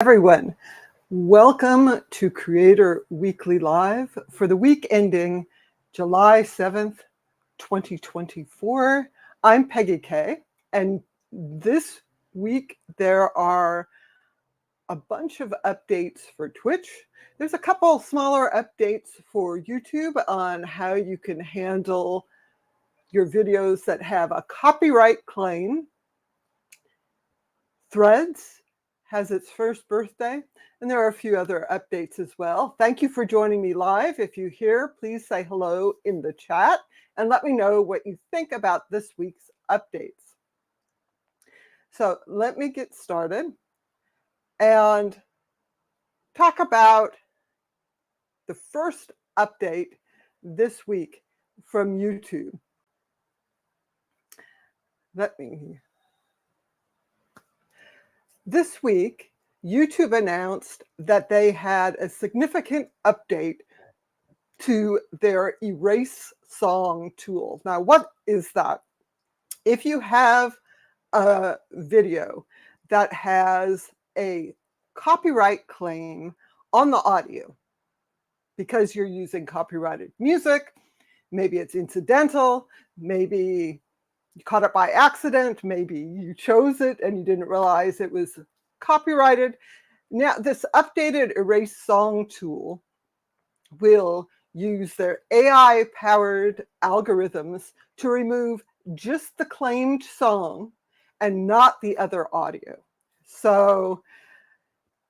Everyone, welcome to Creator Weekly Live for the week ending July 7th, 2024. I'm Peggy Kay, and this week there are a bunch of updates for Twitch. There's a couple smaller updates for YouTube on how you can handle your videos that have a copyright claim. Threads has its first birthday, and there are a few other updates as well. Thank you for joining me live. If you're here, please say hello in the chat and let me know what you think about this week's updates. So let me get started and talk about the first update this week from YouTube. This week, YouTube announced that they had a significant update to their erase song tool. Now, what is that? If you have a video that has a copyright claim on the audio because you're using copyrighted music, maybe it's incidental, maybe you caught it by accident, maybe you chose it and you didn't realize it was copyrighted. Now, this updated erase song tool will use their AI-powered algorithms to remove just the claimed song and not the other audio. So,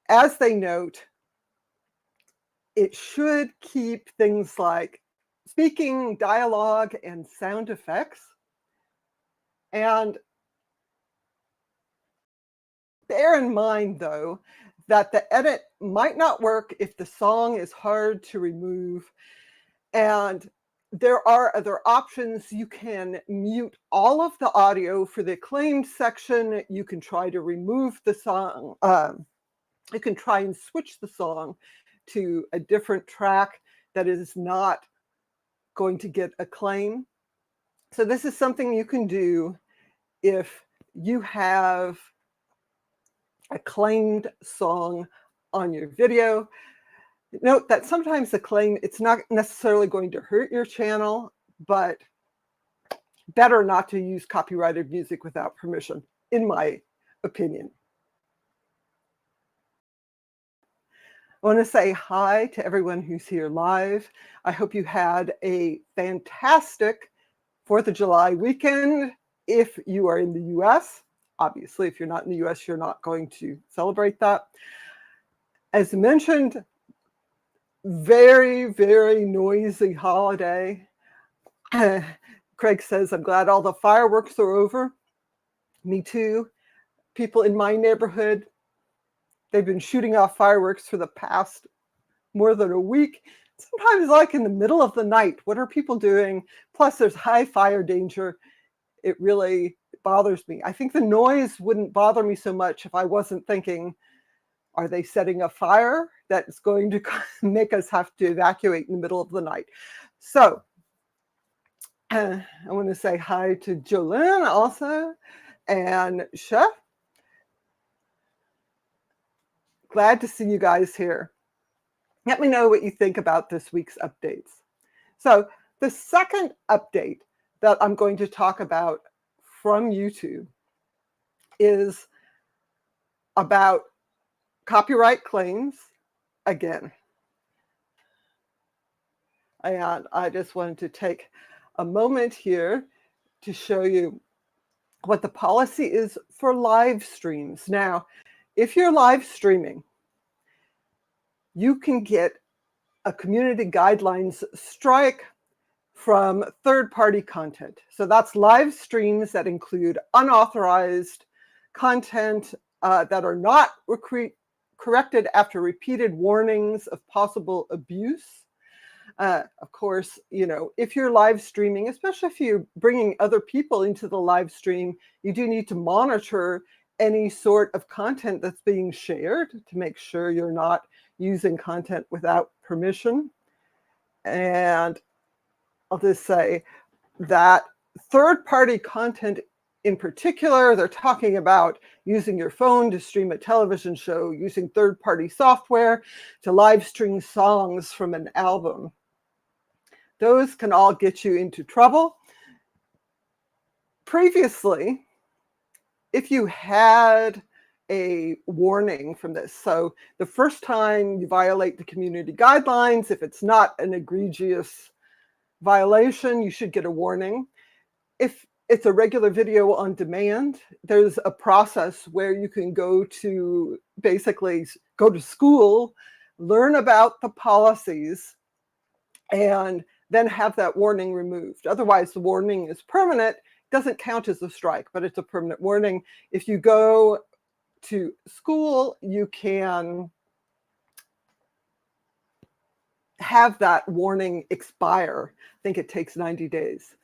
as they note, it should keep things like speaking, dialogue, and sound effects. And bear in mind, though, that the edit might not work if the song is hard to remove. And there are other options. You can mute all of the audio for the claimed section. You can try to remove the song. You can try and switch the song to a different track that is not going to get a claim. So this is something you can do if you have a claimed song on your video. Note that sometimes the claim, it's not necessarily going to hurt your channel, but better not to use copyrighted music without permission, in my opinion. I want to say hi to everyone who's here live. I hope you had a fantastic 4th of July weekend. If you are in the US, obviously, if you're not in the US, you're not going to celebrate that. As mentioned, very, very noisy holiday. Craig says, I'm glad all the fireworks are over. Me too. People in my neighborhood, they've been shooting off fireworks for the past more than a week. Sometimes like in the middle of the night. What are people doing? Plus, there's high fire danger. It really bothers me. I think the noise wouldn't bother me so much if I wasn't thinking, are they setting a fire that's going to make us have to evacuate in the middle of the night? So I want to say hi to Jolene also, and Chef. Glad to see you guys here. Let me know what you think about this week's updates. So the second update that I'm going to talk about from YouTube is about copyright claims again. And I just wanted to take a moment here to show you what the policy is for live streams. Now, if you're live streaming, you can get a community guidelines strike from third-party content. So that's live streams that include unauthorized content that are not corrected after repeated warnings of possible abuse. Of course, you know, if you're live streaming, especially if you're bringing other people into the live stream, you do need to monitor any sort of content that's being shared to make sure you're not using content without permission. And I'll just say that third-party content in particular, they're talking about using your phone to stream a television show, using third-party software to live stream songs from an album. Those can all get you into trouble. Previously, if you had a warning from this, so the first time you violate the community guidelines, if it's not an egregious violation, you should get a warning. If it's a regular video on demand, there's a process where you can go to school, learn about the policies, and then have that warning removed. Otherwise, the warning is permanent, doesn't count as a strike, but it's a permanent warning. If you go to school, you can have that warning expire. I think it takes 90 days.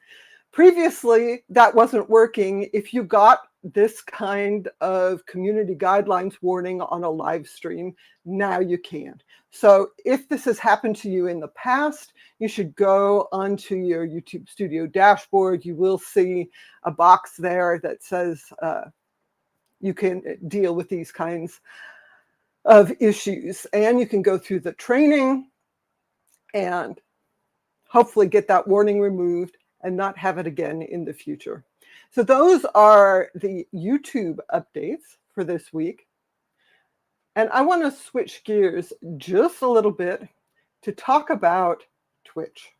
Previously, that wasn't working. If you got this kind of community guidelines warning on a live stream, now you can. So if this has happened to you in the past, you should go onto your YouTube Studio dashboard. You will see a box there that says you can deal with these kinds of issues. And you can go through the training and hopefully get that warning removed and not have it again in the future. So those are the YouTube updates for this week. And I want to switch gears just a little bit to talk about Twitch.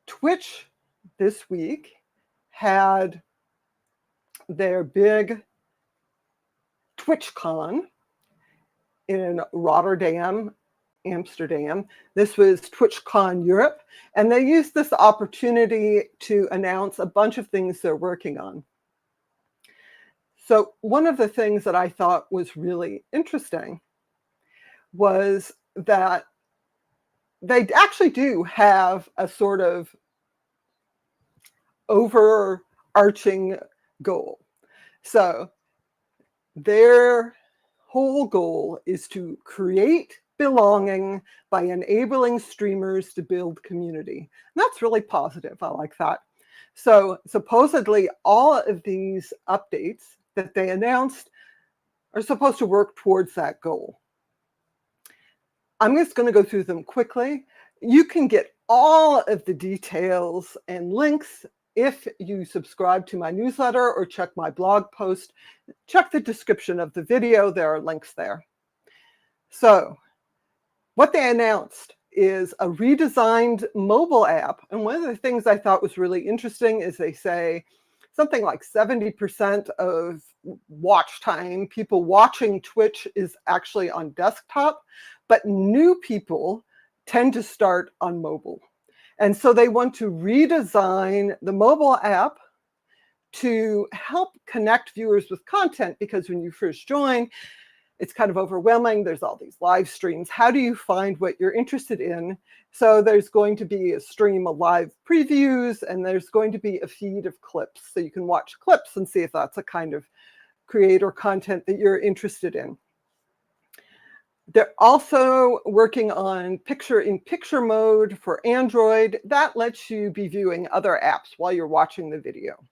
Twitch this week had their big TwitchCon in Rotterdam, Amsterdam. This was TwitchCon Europe, and they used this opportunity to announce a bunch of things they're working on. So one of the things that I thought was really interesting was that they actually do have a sort of overarching goal. So their whole goal is to create belonging by enabling streamers to build community. And that's really positive. I like that. So supposedly all of these updates that they announced are supposed to work towards that goal. I'm just going to go through them quickly. You can get all of the details and links if you subscribe to my newsletter or check my blog post. Check the description of the video. There are links there. So what they announced is a redesigned mobile app. And one of the things I thought was really interesting is they say something like 70% of watch time, people watching Twitch, is actually on desktop, but new people tend to start on mobile. And so they want to redesign the mobile app to help connect viewers with content, because when you first join, it's kind of overwhelming. There's all these live streams. How do you find what you're interested in? So there's going to be a stream of live previews, and there's going to be a feed of clips. So you can watch clips and see if that's a kind of creator content that you're interested in. They're also working on picture-in-picture mode for Android. That lets you be viewing other apps while you're watching the video.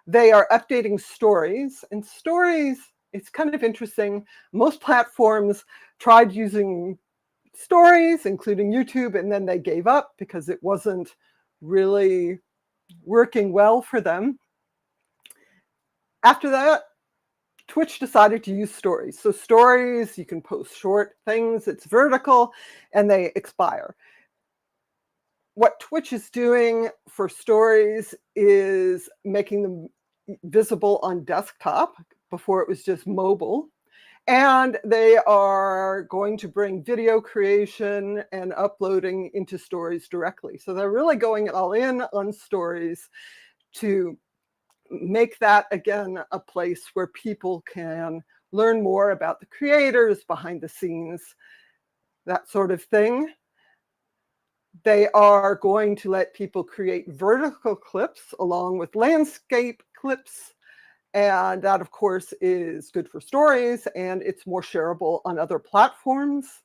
They are updating stories, and stories, it's kind of interesting. Most platforms tried using stories, including YouTube, and then they gave up because it wasn't really working well for them. After that, Twitch decided to use stories. So stories, you can post short things, it's vertical, and they expire. What Twitch is doing for stories is making them visible on desktop. Before it was just mobile. And they are going to bring video creation and uploading into stories directly. So they're really going all in on stories to make that, again, a place where people can learn more about the creators, behind the scenes, that sort of thing. They are going to let people create vertical clips along with landscape clips. And that, of course, is good for stories, and it's more shareable on other platforms.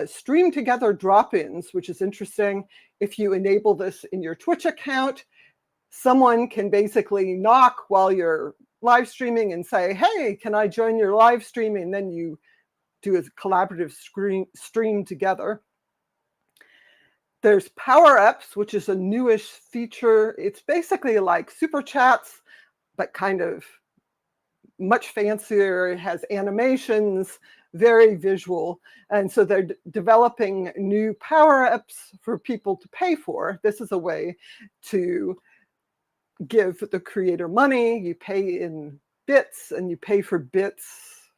Stream together drop-ins, which is interesting. If you enable this in your Twitch account, someone can basically knock while you're live streaming and say, hey, can I join your live stream? And then you do a collaborative stream together. There's Power Apps, which is a newish feature. It's basically like super chats, but kind of much fancier. It has animations, very visual. And so they're developing new Power Apps for people to pay for. This is a way to give the creator money. You pay in bits and you pay for bits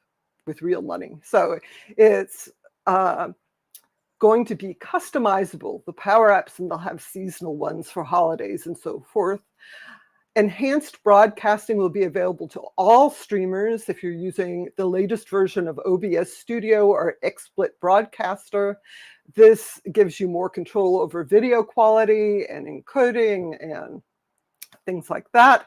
with real money. So it's going to be customizable, the Power Apps, and they'll have seasonal ones for holidays and so forth. Enhanced broadcasting will be available to all streamers if you're using the latest version of OBS Studio or XSplit Broadcaster. This gives you more control over video quality and encoding and things like that.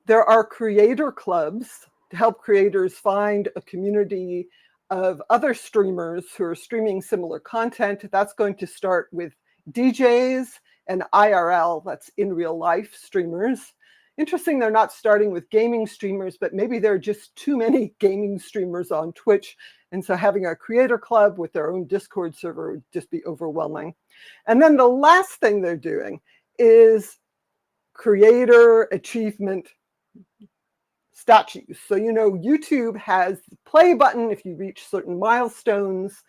There are creator clubs to help creators find a community of other streamers who are streaming similar content. That's going to start with DJs and IRL, that's in real life streamers. Interesting, they're not starting with gaming streamers, but maybe there are just too many gaming streamers on Twitch. And so having a creator club with their own Discord server would just be overwhelming. And then the last thing they're doing is creator achievement statues. So, YouTube has the play button if you reach certain milestones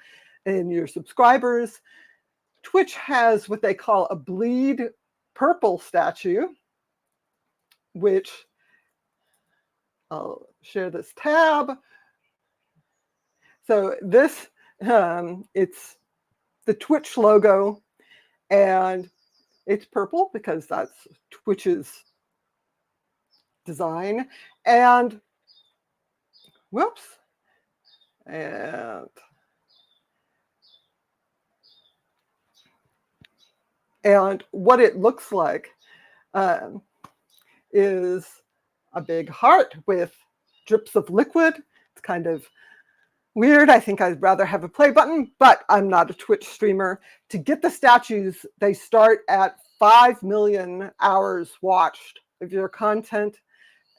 in your subscribers. Twitch has what they call a bleed purple statue, which I'll share this tab. So this, it's the Twitch logo, and it's purple because that's Twitch's design. And whoops, and what it looks like is a big heart with drips of liquid. It's kind of weird. I think I'd rather have a play button, but I'm not a Twitch streamer. To get the statues, they start at 5 million hours watched of your content.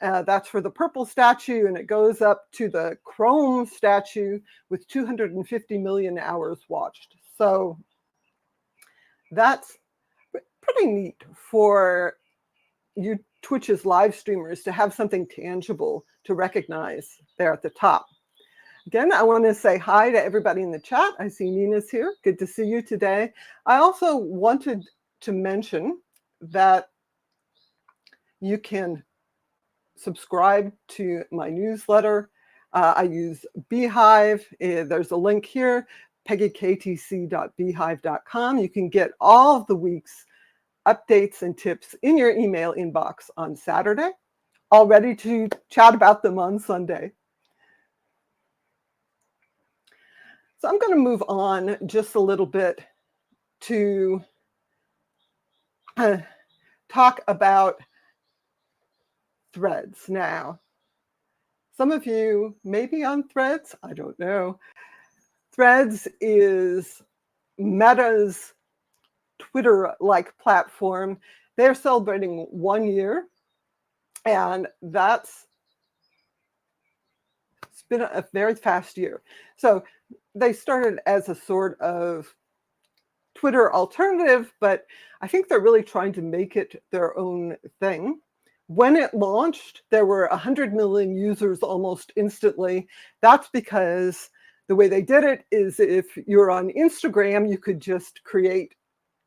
That's for the purple statue, and it goes up to the chrome statue with 250 million hours watched. So that's pretty neat for you Twitch's live streamers to have something tangible to recognize there at the top. Again, I want to say hi to everybody in the chat. I see Nina's here. Good to see you today. I also wanted to mention that you can subscribe to my newsletter. I use Beehive. There's a link here, peggyktc.beehive.com. You can get all of the week's updates and tips in your email inbox on Saturday, all ready to chat about them on Sunday. So I'm going to move on just a little bit to talk about Threads. Now, some of you may be on Threads, I don't know. Threads is Meta's Twitter-like platform. They're celebrating 1 year, and it's been a very fast year. So they started as a sort of Twitter alternative, but I think they're really trying to make it their own thing. When it launched, there were 100 million users almost instantly. That's because the way they did it is if you're on Instagram, you could just create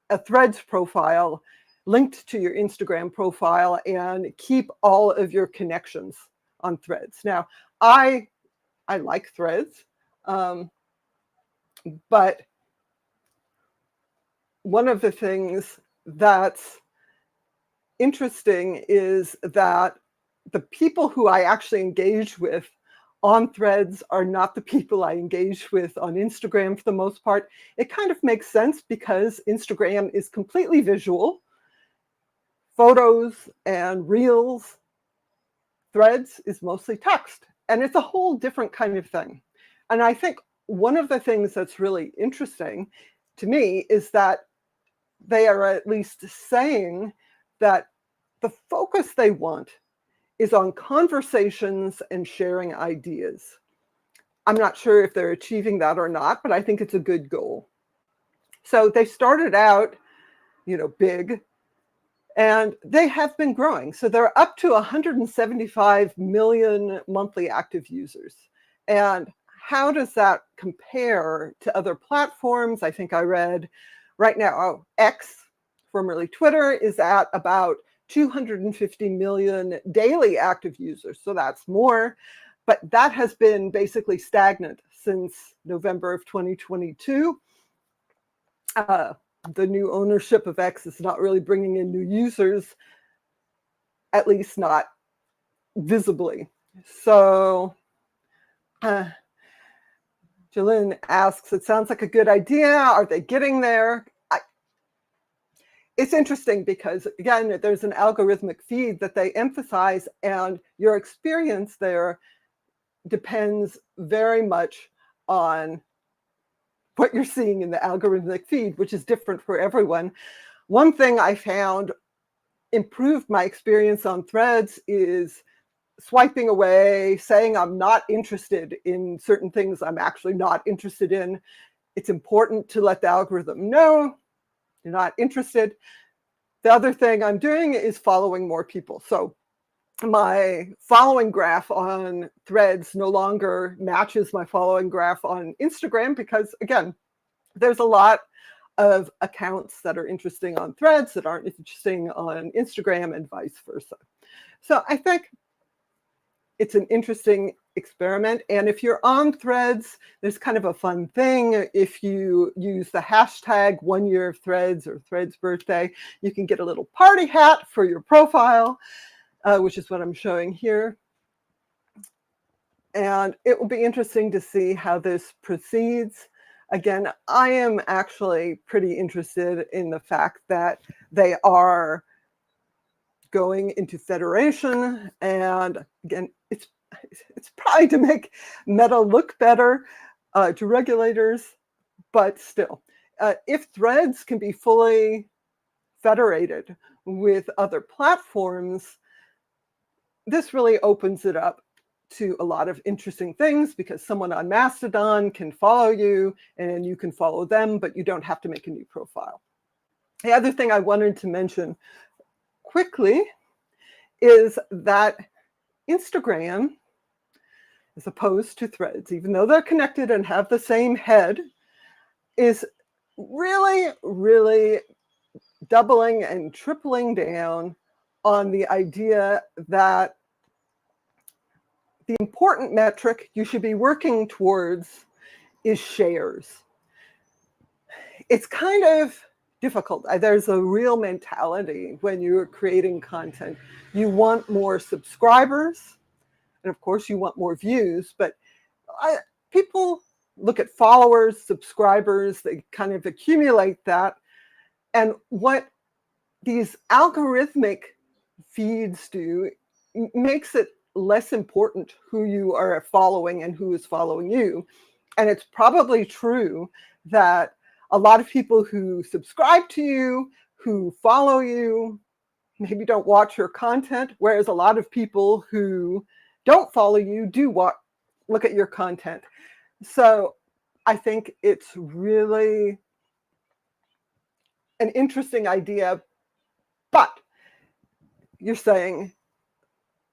a Threads profile linked to your Instagram profile and keep all of your connections on Threads. Now, I like Threads, but one of the things that's interesting is that the people who I actually engage with on Threads are not the people I engage with on Instagram for the most part. It kind of makes sense because Instagram is completely visual, photos and reels. Threads is mostly text, and it's a whole different kind of thing. And I think one of the things that's really interesting to me is that they are at least saying that the focus they want is on conversations and sharing ideas. I'm not sure if they're achieving that or not, but I think it's a good goal. So they started out, big, and they have been growing. So they're up to 175 million monthly active users. And how does that compare to other platforms? I think I read right now, X, formerly Twitter, is at about 250 million daily active users. So that's more. But that has been basically stagnant since November of 2022. The new ownership of X is not really bringing in new users, at least not visibly. So Jillian asks, it sounds like a good idea. Are they getting there? It's interesting because, again, there's an algorithmic feed that they emphasize, and your experience there depends very much on what you're seeing in the algorithmic feed, which is different for everyone. One thing I found improved my experience on Threads is swiping away, saying I'm not interested in certain things I'm actually not interested in. It's important to let the algorithm know you're not interested. The other thing I'm doing is following more people. So my following graph on Threads no longer matches my following graph on Instagram because, again, there's a lot of accounts that are interesting on Threads that aren't interesting on Instagram and vice versa. So I think it's an interesting experiment. And if you're on Threads, there's kind of a fun thing. If you use the hashtag 1 year of Threads or Threads birthday, you can get a little party hat for your profile, which is what I'm showing here. And it will be interesting to see how this proceeds. Again, I am actually pretty interested in the fact that they are going into federation. And again, it's probably to make Meta look better to regulators, but still, if Threads can be fully federated with other platforms, this really opens it up to a lot of interesting things because someone on Mastodon can follow you and you can follow them, but you don't have to make a new profile. The other thing I wanted to mention quickly is that Instagram, as opposed to Threads, even though they're connected and have the same head, is really, really doubling and tripling down on the idea that the important metric you should be working towards is shares. It's kind of difficult. There's a real mentality when you're creating content. You want more subscribers, and of course you want more views, but people look at followers, subscribers, they kind of accumulate that. And what these algorithmic feeds do makes it less important who you are following and who is following you. And it's probably true that a lot of people who subscribe to you, who follow you, maybe don't watch your content, whereas a lot of people who don't follow you do look at your content. So I think it's really an interesting idea, but you're saying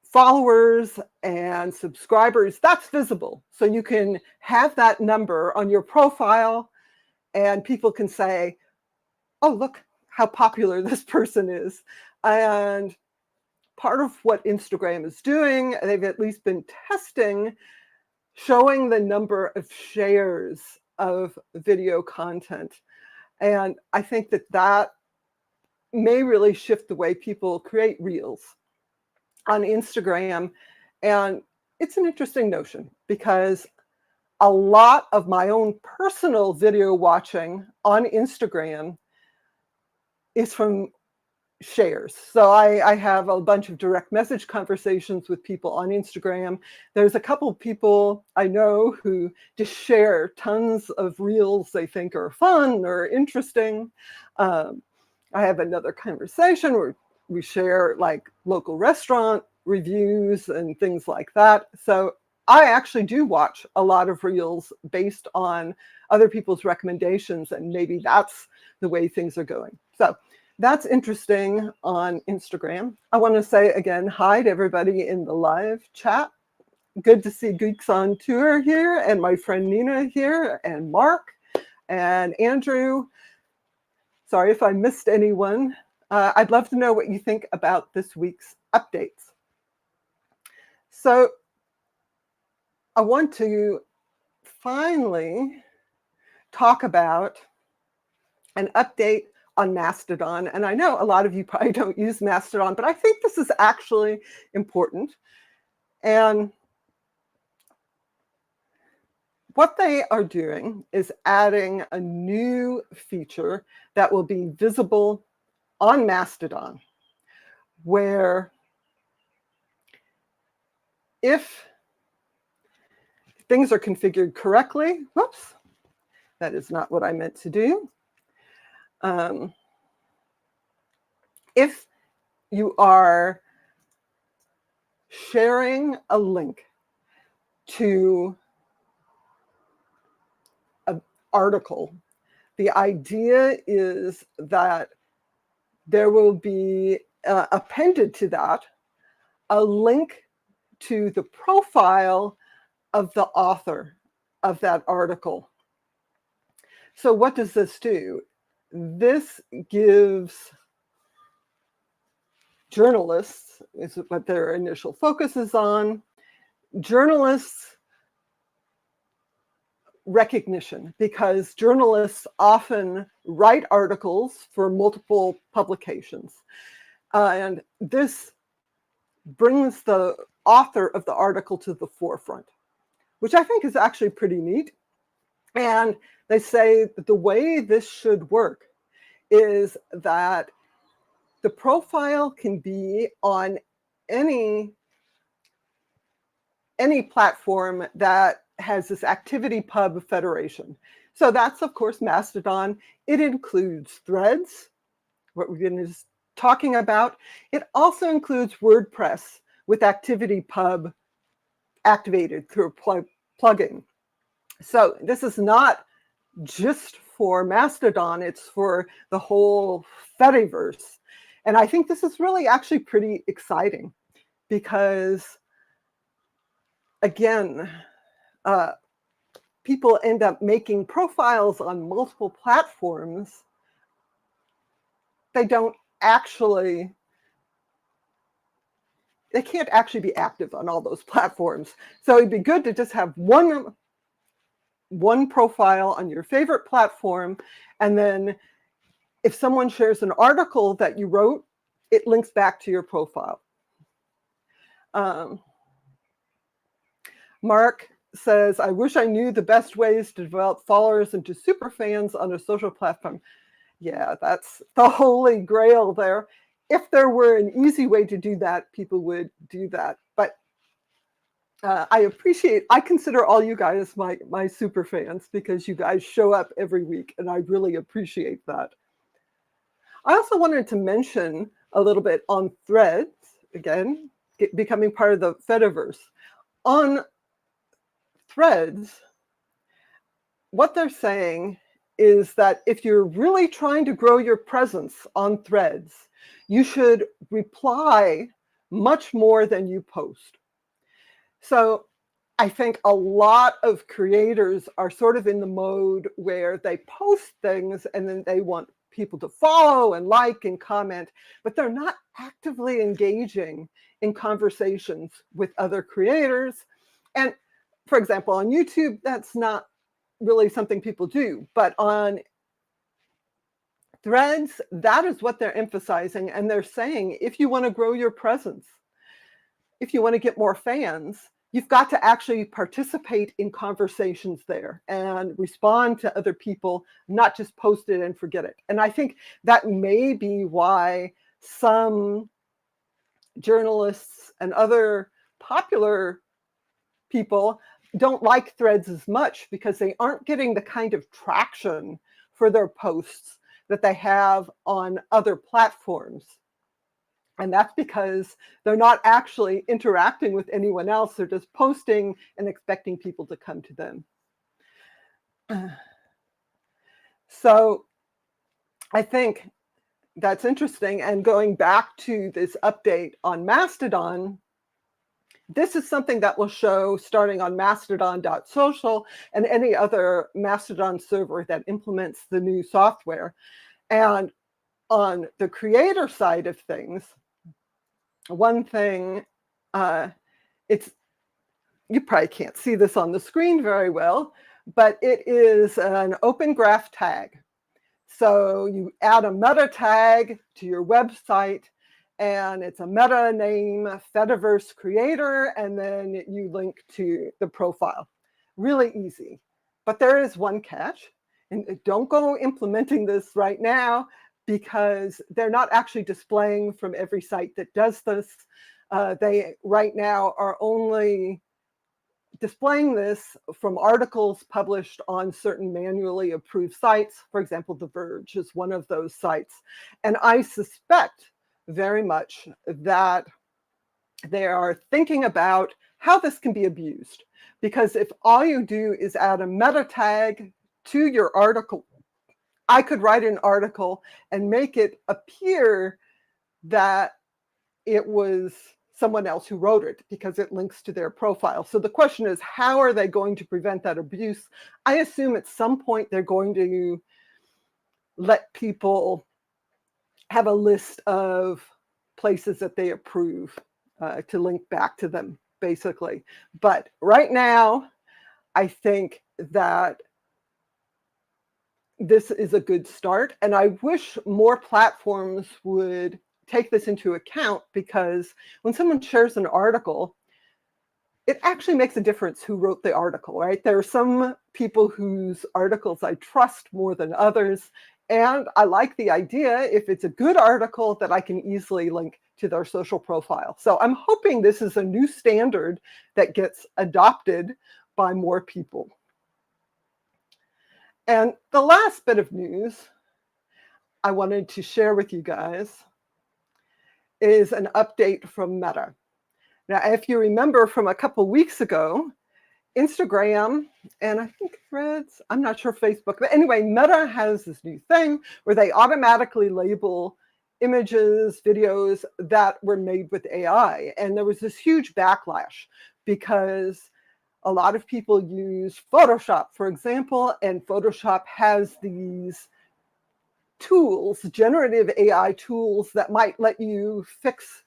followers and subscribers, that's visible. So you can have that number on your profile and people can say, oh, look how popular this person is. And part of what Instagram is doing, they've at least been testing, showing the number of shares of video content. And I think that may really shift the way people create reels on Instagram. And it's an interesting notion because a lot of my own personal video watching on Instagram is from shares. So I have a bunch of direct message conversations with people on Instagram. There's a couple of people I know who just share tons of reels they think are fun or interesting. I have another conversation where we share like local restaurant reviews and things like that. So I actually do watch a lot of reels based on other people's recommendations, and maybe that's the way things are going. So that's interesting on Instagram. I want to say again, hi to everybody in the live chat. Good to see Geeks on Tour here, and my friend Nina here, and Mark and Andrew. Sorry if I missed anyone. I'd love to know what you think about this week's updates. So I want to finally talk about an update on Mastodon. And I know a lot of you probably don't use Mastodon, but I think this is actually important. And what they are doing is adding a new feature that will be visible on Mastodon, where if things are configured correctly, whoops, that is not what I meant to do. If you are sharing a link to an article, the idea is that there will be appended to that a link to the profile of the author of that article. So what does this do? This gives journalists, is what their initial focus is on, journalists recognition, because journalists often write articles for multiple publications. And this brings the author of the article to the forefront, which I think is actually pretty neat. And they say that the way this should work is that the profile can be on any platform that has this activity pub federation. So that's, of course, Mastodon. It includes Threads, what we've been just talking about. It also includes WordPress with activity pub activated through a plugin. So this is not just for Mastodon, it's for the whole fediverse. And I think this is really actually pretty exciting because, again, people end up making profiles on multiple platforms. They can't actually be active on all those platforms. So it'd be good to just have one profile on your favorite platform, and then if someone shares an article that you wrote, it links back to your profile. Mark says, I wish I knew the best ways to develop followers into super fans on a social platform. Yeah, that's the holy grail there. If there were an easy way to do that, people would do that. But I consider all you guys my super fans because you guys show up every week, and I really appreciate that. I also wanted to mention a little bit on Threads, again, becoming part of the fediverse. On Threads, what they're saying is that if you're really trying to grow your presence on Threads, you should reply much more than you post. So I think a lot of creators are sort of in the mode where they post things and then they want people to follow and like and comment, but they're not actively engaging in conversations with other creators. And for example, on YouTube, that's not really something people do, but on Threads, that is what they're emphasizing. And they're saying, if you want to grow your presence, if you want to get more fans, you've got to actually participate in conversations there and respond to other people, not just post it and forget it. And I think that may be why some journalists and other popular people don't like Threads as much, because they aren't getting the kind of traction for their posts that they have on other platforms. And that's because they're not actually interacting with anyone else. They're just posting and expecting people to come to them. So I think that's interesting. And going back to this update on Mastodon, this is something that will show starting on mastodon.social and any other Mastodon server that implements the new software. And on the creator side of things, one thing, you probably can't see this on the screen very well, but it is an open graph tag. So you add a meta tag to your website, and it's a meta name, fediverse creator, and then you link to the profile. Really easy. But there is one catch, and don't go implementing this right now, because they're not actually displaying from every site that does this. They right now are only displaying this from articles published on certain manually approved sites. For example, The Verge is one of those sites. And I suspect very much that they are thinking about how this can be abused. Because if all you do is add a meta tag to your article, I could write an article and make it appear that it was someone else who wrote it because it links to their profile. So the question is, how are they going to prevent that abuse? I assume at some point they're going to let people have a list of places that they approve to link back to them, basically. But right now, I think that this is a good start. And I wish more platforms would take this into account, because when someone shares an article, it actually makes a difference who wrote the article, right? There are some people whose articles I trust more than others. And I like the idea, if it's a good article, that I can easily link to their social profile. So I'm hoping this is a new standard that gets adopted by more people. And the last bit of news I wanted to share with you guys is an update from Meta. Now, if you remember from a couple weeks ago, Instagram, and I think Threads, I'm not sure Facebook, but anyway, Meta has this new thing where they automatically label images, videos that were made with AI. And there was this huge backlash because a lot of people use Photoshop, for example, and Photoshop has these tools, generative AI tools, that might let you fix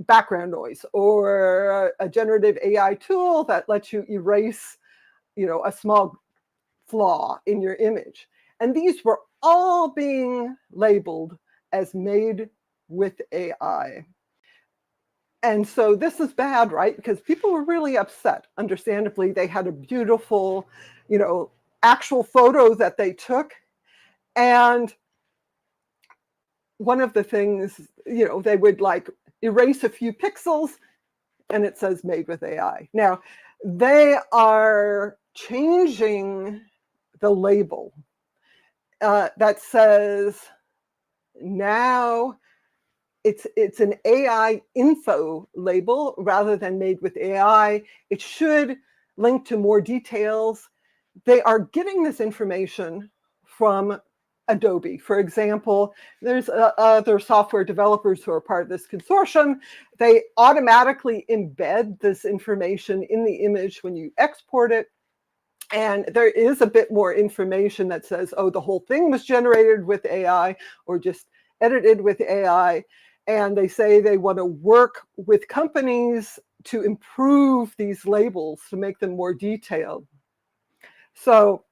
background noise, or a generative AI tool that lets you erase, a small flaw in your image. And these were all being labeled as made with AI. And so this is bad, right? Because people were really upset. Understandably, they had a beautiful, actual photo that they took. And one of the things, they would erase a few pixels and it says made with AI. Now, they are changing the label that says now it's an AI info label rather than made with AI. It should link to more details. They are getting this information from Adobe. For example, there's other software developers who are part of this consortium. They automatically embed this information in the image when you export it. And there is a bit more information that says, oh, the whole thing was generated with AI or just edited with AI. And they say they want to work with companies to improve these labels to make them more detailed. So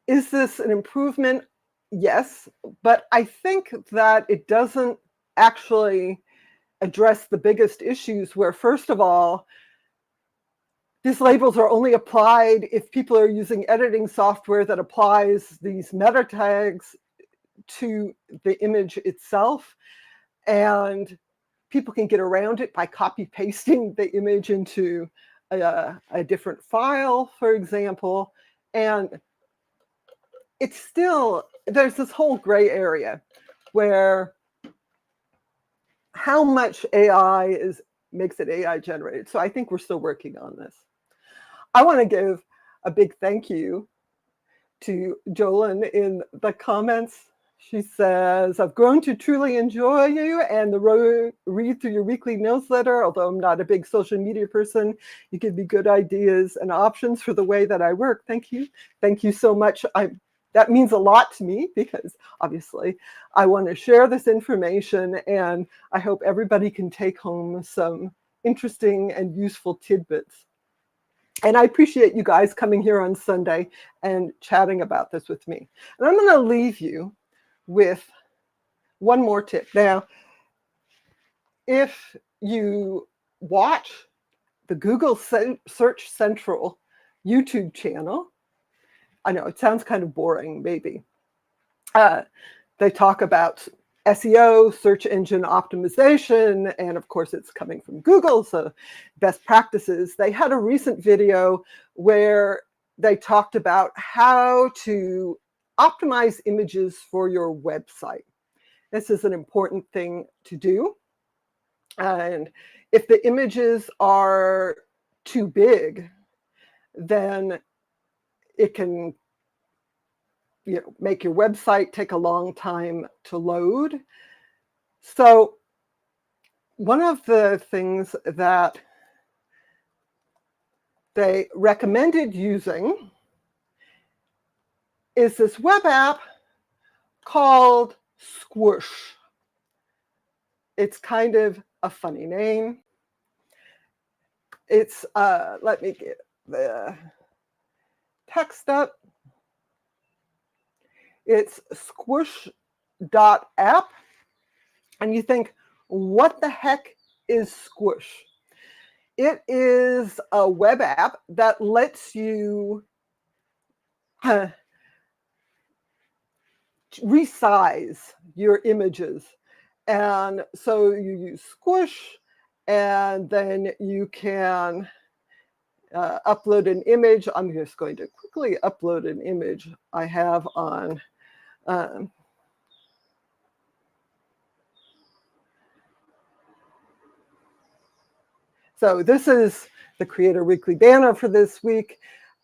is this an improvement? Yes, but I think that it doesn't actually address the biggest issues, where, first of all, these labels are only applied if people are using editing software that applies these meta tags to the image itself. And people can get around it by copy pasting the image into a different file, for example. And it's still, there's this whole gray area where how much AI makes it AI generated. So I think we're still working on this. I want to give a big thank you to Jolyn in the comments. She says, I've grown to truly enjoy you and read through your weekly newsletter. Although I'm not a big social media person, you give me good ideas and options for the way that I work. Thank you. Thank you so much. That means a lot to me because obviously I want to share this information, and I hope everybody can take home some interesting and useful tidbits. And I appreciate you guys coming here on Sunday and chatting about this with me. And I'm going to leave you with one more tip. Now, if you watch the Google Search Central YouTube channel, I know it sounds kind of boring, maybe. They talk about SEO, search engine optimization, and of course it's coming from Google, so best practices. They had a recent video where they talked about how to optimize images for your website. This is an important thing to do. And if the images are too big, then it can make your website take a long time to load. So one of the things that they recommended using is this web app called Squoosh. It's kind of a funny name. It's, let me get the text up. It's squoosh.app. And you think, what the heck is Squoosh? It is a web app that lets you resize your images. And so you use Squoosh, and then you can upload an image. I'm just going to quickly upload an image I have on so this is the Creator Weekly banner for this week,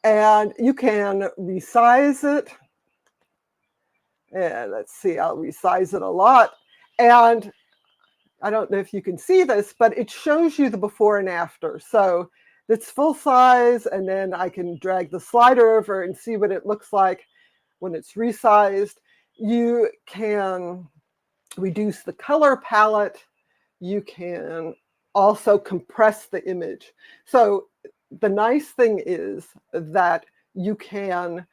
and you can resize it. And let's see, I'll resize it a lot. And I don't know if you can see this, but it shows you the before and after. So it's full size, and then I can drag the slider over and see what it looks like when it's resized. You can reduce the color palette. You can also compress the image. So the nice thing is that you can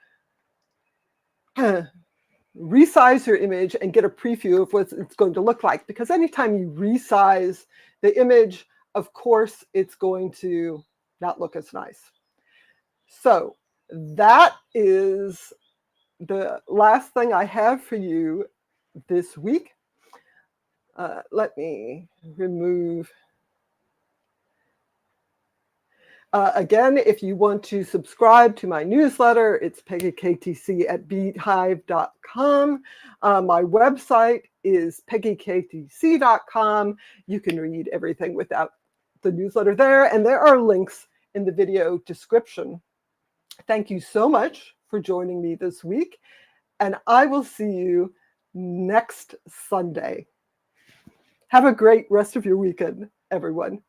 resize your image and get a preview of what it's going to look like. Because anytime you resize the image, of course, it's going to not look as nice. So that is the last thing I have for you this week. Let me remove. Again, if you want to subscribe to my newsletter, it's peggyktc@beehive.com. My website is peggyktc.com. You can read everything without the newsletter there, and there are links in the video description. Thank you so much for joining me this week, and I will see you next Sunday. Have a great rest of your weekend, everyone.